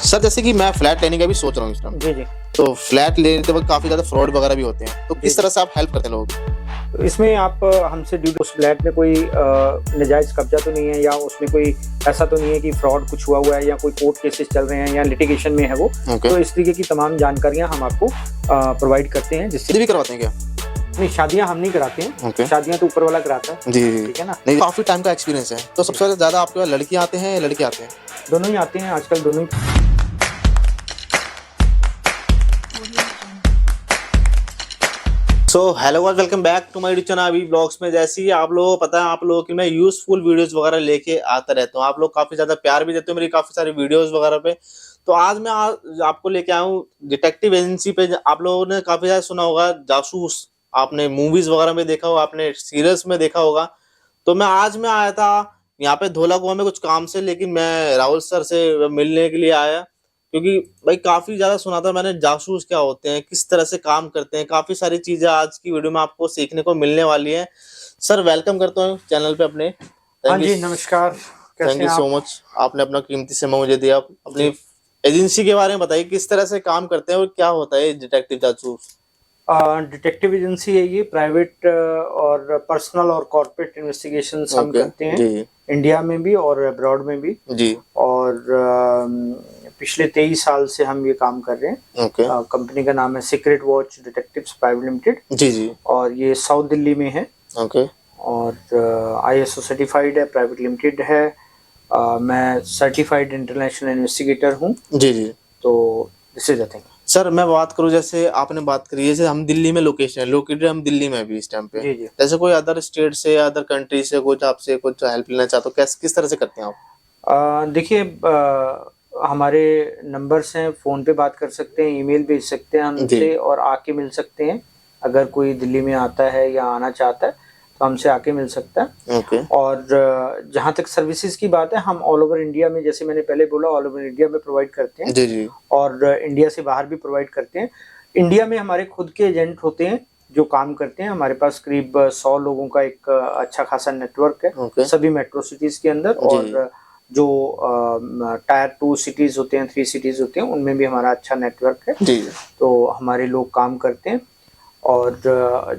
Sir जैसे कि मैं फ्लैट लेने का भी सोच रहा हूँ इस टाइम। जी, जी। तो फ्लैट लेते वक्त काफी ज्यादा फ्रॉड वगैरह भी होते हैं, तो जी, किस जी। तरह से आप हेल्प करते हैं लोगों की? तो इसमें आप हमसे ड्यू उस फ्लैट में कोई नाजायज़ कब्ज़ा तो नहीं है, या उसमें कोई ऐसा तो नहीं है कि फ्रॉड कुछ हुआ हुआ है, या कोई कोर्ट केसेस चल रहे हैं, या लिटिगेशन में है वो। ओके। तो इस तरीके की तमाम जानकारियाँ हम आपको प्रोवाइड करते हैं, जिससे शादी भी करवाते हैं क्या? नहीं, शादियाँ हम नहीं कराते हैं। ओके। शादियाँ तो ऊपर वाला कराता है। जी जी। ठीक है ना? नहीं, काफी टाइम का एक्सपीरियंस है, तो जी। सबसे ज्यादा आपके पास लड़कियां आते हैं या लड़के आते हैं? दोनों ही आते हैं आजकल, दोनों ही। So hello guys, welcome back to my channel अभी ब्लॉग्स में। जैसे ही आप लोगों को पता है, आप लोगों की मैं यूजफुल वीडियोस वगैरह लेके आता रहता हूँ। आप लोग काफी ज्यादा प्यार भी देते हो मेरी काफी सारी वीडियोस वगैरह पे। तो आज मैं आपको लेके आया हूँ डिटेक्टिव एजेंसी पे। आप लोगों ने काफी ज्यादा सुना होगा जासूस, आपने मूवीज वगैरह में देखा होगा, आपने सीरियल्स में देखा होगा। तो मैं आया था यहाँ पे धौला कुआं में कुछ काम से, लेकिन मैं राहुल सर से मिलने के लिए आया, क्योंकि भाई काफी ज्यादा सुना था मैंने जासूस क्या होते हैं, किस तरह से काम करते हैं। काफी सारी चीजें आज की वीडियो में आपको सीखने को मिलने वाली है। सर वेलकम करता हूँ चैनल पे अपने। हाँ जी, नमस्कार। थैंक कैसे यू हैं सो आप? मच, आपने अपना कीमती समय मुझे दिया। आप अपनी जी। एजेंसी के बारे में बताइए, किस तरह से काम करते हैं और क्या होता है डिटेक्टिव जासूस? डिटेक्टिव एजेंसी है ये, प्राइवेट और पर्सनल और कॉर्पोरेट इन्वेस्टिगेशंस हम ओके। करते हैं, जी इंडिया में भी और अब्रॉड में भी। जी। और पिछले 23 साल से हम ये काम कर रहे हैं। ओके। कंपनी का नाम है secret watch detectives private limited, जी जी। और ये साउथ दिल्ली में है। ओके। और ISO सर्टिफाइड है, प्राइवेट लिमिटेड है। मैं सर्टिफाइड इंटरनेशनल इन्वेस्टिगेटर हूँ। जी जी। तो this is the thing. Sir मैं बात करूं, जैसे आपने बात करी है, जैसे हम दिल्ली में लोकेटेड हम दिल्ली में भी इस टाइम पे। जी, जी। जैसे कोई अदर स्टेट से या अदर कंट्री से कुछ आपसे कुछ हेल्प लेना चाहते हो, कैसे किस तरह से करते हैं आप? देखिए, हमारे नंबर्स हैं, फ़ोन पे बात कर सकते हैं, ईमेल भेज सकते हैं जी। हमसे, और आके मिल सकते हैं। अगर कोई दिल्ली में आता है या आना चाहता है तो हमसे आके मिल सकता है। ओके। और जहाँ तक सर्विसेज की बात है, हम ऑल ओवर इंडिया में, जैसे मैंने पहले बोला, ऑल ओवर इंडिया में प्रोवाइड करते हैं, जी जी। और इंडिया से बाहर भी प्रोवाइड करते हैं। इंडिया में हमारे खुद के एजेंट होते हैं जो काम करते हैं। हमारे पास करीब 100 लोगों का एक अच्छा खासा नेटवर्क है, ओके। सभी मेट्रो सिटीज़ के अंदर। जी। और जो टायर 2 सिटीज़ होते हैं, 3 सिटीज़ होते हैं, उनमें भी हमारा अच्छा नेटवर्क है। जी। तो हमारे लोग काम करते हैं। और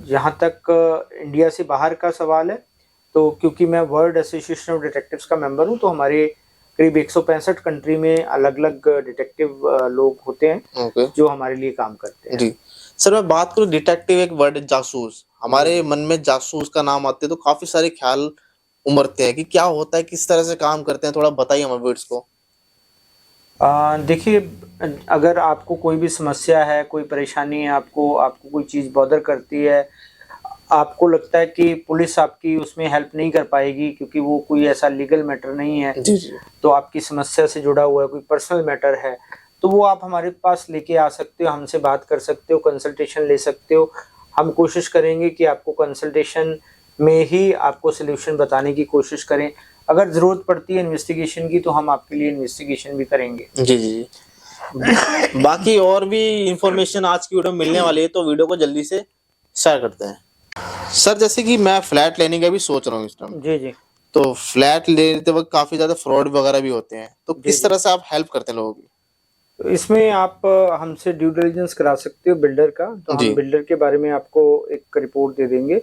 जहाँ तक इंडिया से बाहर का सवाल है, तो क्योंकि मैं वर्ल्ड एसोसिएशन ऑफ डिटेक्टिव्स का मेंबर हूँ, तो हमारे करीब 165 कंट्री में अलग-अलग डिटेक्टिव लोग होते हैं, ओके। जो हमारे लिए काम करते हैं। जी। सर मैं बात करूं, डिटेक्टिव एक वर्ड है जासूस, हमारे मन में जासूस का नाम आते हैं तो काफी सारे ख्याल उमड़ते हैं कि क्या होता है, किस तरह से काम करते हैं, थोड़ा बताइए हमारे व्यूअर्स को। देखिए, अगर आपको कोई भी समस्या है, कोई परेशानी है, आपको आपको कोई चीज़ बॉदर करती है, आपको लगता है कि पुलिस आपकी उसमें हेल्प नहीं कर पाएगी क्योंकि वो कोई ऐसा लीगल मैटर नहीं है, जी जी। तो आपकी समस्या से जुड़ा हुआ है, कोई पर्सनल मैटर है, तो वो आप हमारे पास लेके आ सकते हो, हमसे बात कर सकते हो, कंसल्टेशन ले सकते हो। हम कोशिश करेंगे कि आपको कंसल्टेशन में ही आपको सॉल्यूशन बताने की कोशिश करें। अगर ज़रूरत पड़ती है इन्वेस्टिगेशन की, तो हम आपके लिए इन्वेस्टिगेशन भी करेंगे। जी जी। बाकी और भी इंफॉर्मेशन आज की वीडियो में मिलने वाली है, तो वीडियो को जल्दी से शेयर करते हैं। सर जैसे कि मैं फ्लैट लेने का भी सोच रहा हूँ इस टाइम। जी, जी। तो फ्लैट लेते वक्त काफी ज्यादा फ्रॉड वगैरह भी होते हैं, तो जी, किस जी। तरह से आप हेल्प करते हैं लोगों की? तो इसमें आप हमसे ड्यू डिलिजेंस करा सकते हो बिल्डर का, तो जी हम बिल्डर के बारे में आपको एक रिपोर्ट दे देंगे।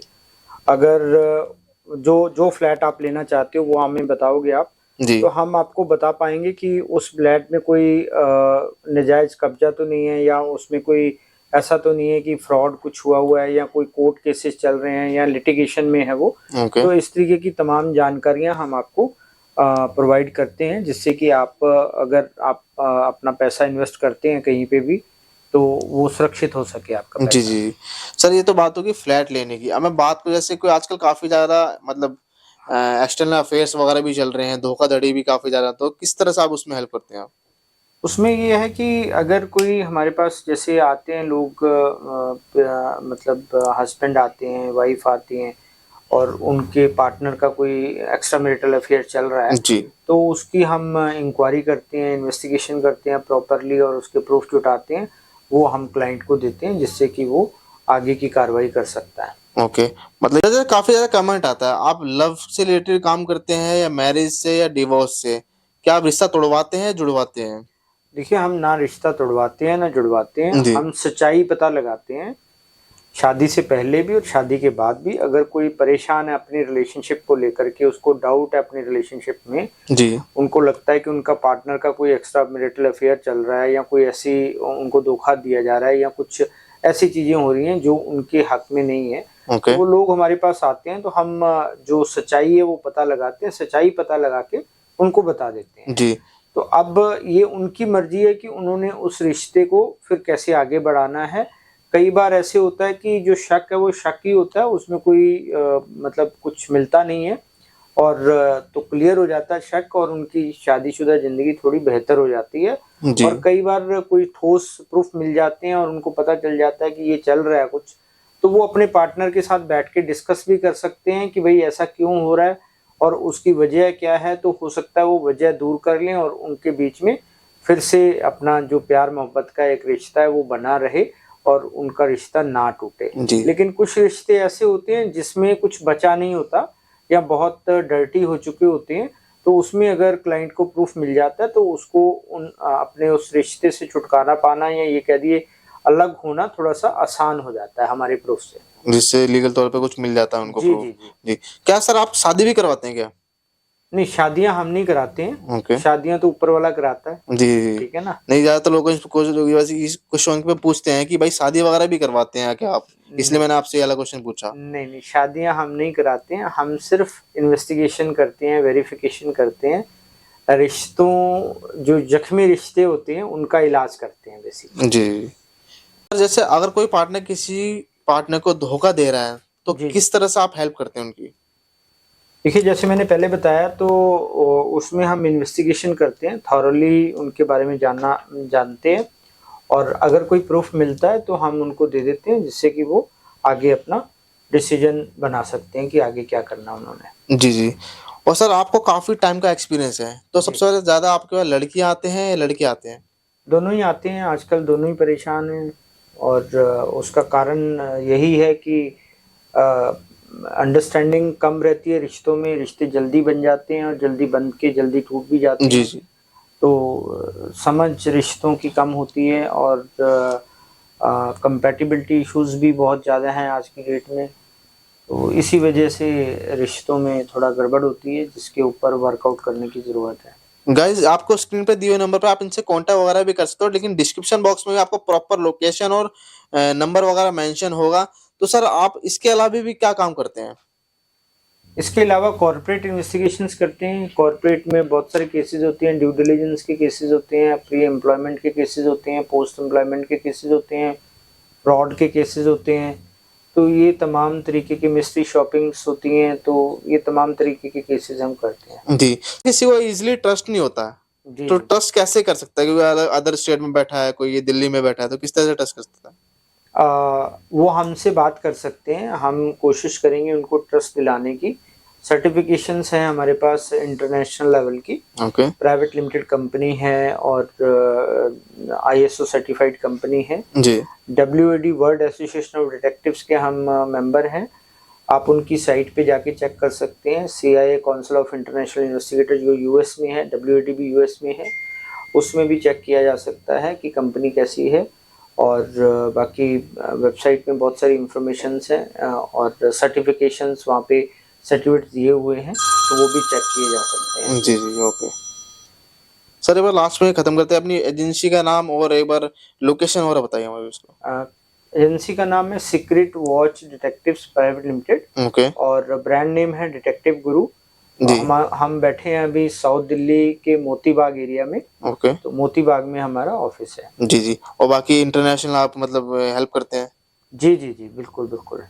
अगर जो जो फ्लैट आप लेना चाहते हो वो हमें बताओगे आप, जी। तो हम आपको बता पाएंगे कि उस फ्लैट में कोई नाजायज़ कब्जा तो नहीं है, या उसमें कोई ऐसा तो नहीं है कि फ्रॉड कुछ हुआ हुआ है, या कोई कोर्ट केसेस चल रहे हैं, या लिटिगेशन में है वो। ओके। तो इस तरीके की तमाम जानकारियां हम आपको प्रोवाइड करते हैं, जिससे कि आप अगर आप अपना पैसा इन्वेस्ट करते हैं कहीं पे भी, तो वो सुरक्षित हो सके आपका जी पैसा। जी। सर ये तो बात होगी फ्लैट लेने की। अब मैं बात करूँ, जैसे कोई आजकल काफी ज्यादा मतलब एक्सटर्नल अफेयर्स वगैरह भी चल रहे हैं, धोखाधड़ी भी काफी ज्यादा, तो किस तरह से आप उसमें हेल्प करते हैं आप? उसमें ये है कि अगर कोई हमारे पास जैसे आते हैं लोग, मतलब हस्बैंड आते हैं, वाइफ आती हैं, और उनके पार्टनर का कोई एक्स्ट्रा मैरिटल अफेयर चल रहा है, जी तो उसकी हम इंक्वायरी करते हैं, इन्वेस्टिगेशन करते हैं प्रॉपरली, और उसके प्रूफ जुटाते हैं, वो हम क्लाइंट को देते हैं, जिससे कि वो आगे की कार्रवाई कर सकता है। ओके। मतलब जैसे काफी ज्यादा कमेंट आता है, आप लव से रिलेटेड काम करते हैं या मैरिज से या डिवोर्स से? क्या आप रिश्ता तोड़वाते हैं, जुड़वाते हैं? देखिए, हम ना रिश्ता तोड़वाते हैं ना जुड़वाते हैं, जी। हम सच्चाई पता लगाते हैं। शादी से पहले भी और शादी के बाद भी अगर कोई परेशान है अपनी रिलेशनशिप को लेकर के, उसको डाउट है अपनी रिलेशनशिप में, जी। उनको लगता है कि उनका पार्टनर का कोई एक्स्ट्रा मैरिटल अफेयर चल रहा है या कोई ऐसी उनको धोखा दिया जा रहा है या कुछ ऐसी चीजें हो रही हैं जो उनके हक में नहीं है, ओके। तो वो लोग हमारे पास आते हैं, तो हम जो सच्चाई है वो पता लगाते हैं, सच्चाई पता लगा के उनको बता देते हैं। जी। तो अब ये उनकी मर्जी है कि उन्होंने उस रिश्ते को फिर कैसे आगे बढ़ाना है। कई बार ऐसे होता है कि जो शक है वो शक ही होता है, उसमें कोई मतलब कुछ मिलता नहीं है और तो क्लियर हो जाता है शक और उनकी शादीशुदा ज़िंदगी थोड़ी बेहतर हो जाती है। जी। और कई बार कोई ठोस प्रूफ मिल जाते हैं और उनको पता चल जाता है कि ये चल रहा है कुछ, तो वो अपने पार्टनर के साथ बैठ के डिस्कस भी कर सकते हैं कि भई ऐसा क्यों हो रहा है और उसकी वजह क्या है, तो हो सकता है वो वजह दूर कर लें और उनके बीच में फिर से अपना जो प्यार मोहब्बत का एक रिश्ता है वो बना रहे और उनका रिश्ता ना टूटे। जी। लेकिन कुछ रिश्ते ऐसे होते हैं जिसमें कुछ बचा नहीं होता या बहुत डर्टी हो चुके होते हैं, तो उसमें अगर क्लाइंट को प्रूफ मिल जाता है तो उसको अपने उस रिश्ते से छुटकारा पाना या ये कह दिए अलग होना थोड़ा-सा आसान हो जाता है हमारे प्रूफ से। जिससे लीगल तौर पे कुछ मिल जाता है उनको जी, प्रूफ। जी, जी। जी। क्या सर आप शादी भी करवाते हैं क्या? नहीं, शादियाँ हम नहीं कराते हैं, ओके। शादियाँ तो ऊपर वाला कराता है, जी, जी। ठीक है ना? नहीं, ज़्यादातर लोग कुछ लोग वैसे इस क्वेश्चन पे पूछते हैं कि भाई शादी वगैरह भी करवाते हैं क्या आप? इसलिए मैंने आपसे ये वाला क्वेश्चन पूछा। नहीं, नहीं, शादियाँ हम नहीं कराते हैं, हम सिर्फ़ इन्वेस्टिगेशन करते हैं, वेरिफ़िकेशन करते हैं। रिश्तों जो ज़ख्मी रिश्ते होते हैं, उनका इलाज करते हैं बेसिकली। जी। जैसे अगर कोई पार्टनर किसी पार्टनर को धोखा दे रहा है, तो जी, जी। किस तरह से आप हेल्प करते हैं उनकी? देखिए, जैसे मैंने पहले बताया तो उसमें हम इन्वेस्टिगेशन करते हैं, थॉरोली उनके बारे में जानते हैं और अगर कोई प्रूफ़ मिलता है तो हम उनको दे देते हैं जिससे कि वो आगे अपना डिसीज़न बना सकते हैं कि आगे क्या करना उन्होंने। जी, जी। और सर आपको काफ़ी टाइम का एक्सपीरियंस है, तो जी। सबसे ज़्यादा आपके पास लड़कियाँ आते हैं या लड़के आते हैं? दोनों ही आते हैं, आजकल दोनों ही परेशान हैं और उसका कारण यही है कि अ, अंडरस्टैंडिंग कम रहती है रिश्तों में, रिश्ते जल्दी बन जाते हैं और जल्दी बन के जल्दी टूट भी जाते जी, हैं। जी। तो समझ रिश्तों की कम होती है और कंपैटिबिलिटी इश्यूज़ भी बहुत ज़्यादा हैं आज की डेट में। तो इसी वजह से रिश्तों में थोड़ा गड़बड़ होती है जिसके ऊपर वर्कआउट करने की ज़रूरत है। गाइज़ आपको स्क्रीन पे दिए हुए नंबर पे आप इनसे कॉन्टैक्ट वगैरह भी कर सकते हो, लेकिन डिस्क्रिप्शन बॉक्स में भी आपको प्रॉपर लोकेशन और नंबर वगैरह मेंशन होगा। तो सर आप इसके अलावा भी क्या काम करते हैं? इसके अलावा कॉर्पोरेट इन्वेस्टिगेशंस करते हैं। कॉर्पोरेट में बहुत सारे केसेस होते हैं, ड्यू डिलिजेंस के केसेस होते हैं, प्री एम्प्लॉयमेंट के केसेस होते हैं, पोस्ट एम्प्लॉयमेंट के केसेस होते हैं, फ्रॉड के केसेस होते हैं। तो ये तमाम तरीके की मिस्ट्री शॉपिंग्स होती हैं, तो ये तमाम तरीके के केसेस हम करते हैं। जी। किसी को ईज़िली ट्रस्ट नहीं होता है, जी, तो जी। ट्रस्ट कैसे कर सकता है? क्योंकि अदर स्टेट में बैठा है, कोई ये दिल्ली में बैठा है, तो किस तरह से ट्रस्ट कर सकता है? वो हमसे बात कर सकते हैं, हम कोशिश करेंगे उनको ट्रस्ट दिलाने की। सर्टिफ़िकेशंस हैं हमारे पास इंटरनेशनल लेवल की, ओके। प्राइवेट लिमिटेड कंपनी है और ISO सर्टिफ़ाइड कंपनी है। जी। WAD world association of detectives के हम मेंबर हैं। आप उनकी साइट पे जाके चेक कर सकते हैं। CIA council of international investigator जो US में है, WAD भी US में है, उसमें भी चेक किया जा सकता है कि कंपनी कैसी है और बाकी वेबसाइट में बहुत सारी इन्फॉर्मेशंस हैं और सर्टिफिकेशंस वहाँ पे सर्टिफिकेट दिए हुए हैं, तो वो भी चेक किए जा सकते हैं। जी, जी, ओके। सर एक बार लास्ट में खत्म करते हैं, अपनी एजेंसी का नाम और एक बार लोकेशन वगैरह बताइए हमें उसको। एजेंसी का नाम है secret watch detectives private limited okay. और ब्रांड नेम है डिटेक्टिव गुरु। जी। हम बैठे हैं अभी साउथ दिल्ली के मोती बाग एरिया में, ओके। तो मोती बाग में हमारा ऑफिस है। जी, जी। और बाकी इंटरनेशनल आप मतलब हेल्प करते हैं? जी, जी, जी, बिल्कुल, बिल्कुल।